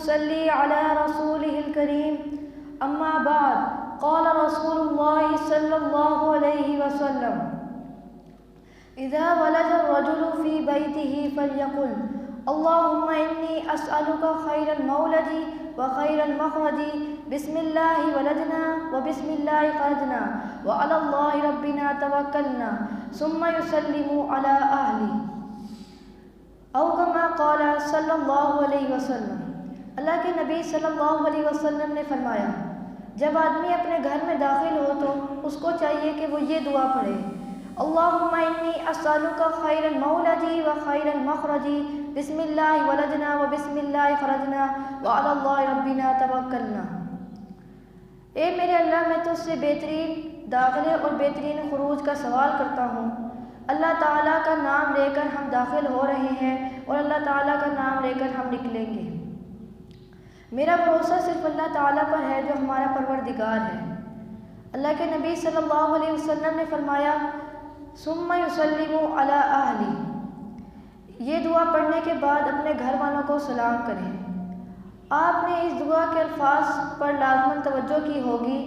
يصلي على رسوله الكريم. أما بعد، قال رسول الله صلى الله عليه وسلم: إذا ولج الرجل في بيته فليقل: اللهم إني أسألك خير المولد وخير المخرج، بسم الله ولدنا وبسم الله خرجنا وعلى الله ربنا توكلنا، ثم يسلم على أهله، او كما قال صلی اللہ علیہ وسلم. اللہ کے نبی صلی اللہ علیہ وسلم نے فرمایا: جب آدمی اپنے گھر میں داخل ہو تو اس کو چاہیے کہ وہ یہ دعا پڑھے: اللہم انی اسألک خیر المولد و خیر المخرج، بسم اللہ ولدنا و بسم اللہ خرجنا وعلی اللہ ربنا توکلنا. اے میرے اللہ، میں تجھ سے بہترین داخلے اور بہترین خروج کا سوال کرتا ہوں. اللہ تعالیٰ کا نام لے کر ہم داخل ہو رہے ہیں اور اللہ تعالیٰ کا نام لے کر ہم نکلیں گے. میرا بھروسہ صرف اللہ تعالیٰ پر ہے جو ہمارا پروردگار ہے. اللہ کے نبی صلی اللہ علیہ وسلم نے فرمایا: ثم یسلم علی اہلی. یہ دعا پڑھنے کے بعد اپنے گھر والوں کو سلام کریں. آپ نے اس دعا کے الفاظ پر لازماً توجہ کی ہوگی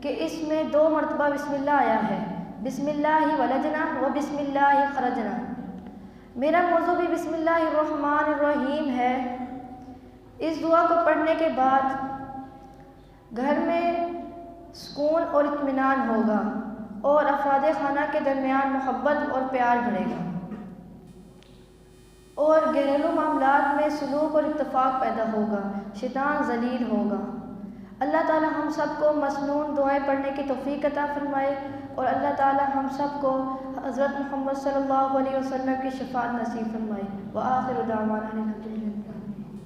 کہ اس میں 2 مرتبہ بسم اللہ آیا ہے: بسم اللہ ولدنا و بسم اللہ خرجنا. میرا موضوع بھی بسم اللہ الرحمن الرحیم ہے. اس دعا کو پڑھنے کے بعد گھر میں سکون اور اطمینان ہوگا اور افراد خانہ کے درمیان محبت اور پیار بڑھے گا اور گھریلو معاملات میں سلوک اور اتفاق پیدا ہوگا، شیطان ذلیل ہوگا. اللہ تعالی ہم سب کو مسنون دعائیں پڑھنے کی توفیق عطا فرمائے اور اللہ تعالی ہم سب کو حضرت محمد صلی اللہ علیہ وسلم کی شفاعت نصیب فرمائے. وآخر دعوانا الحمد للہ.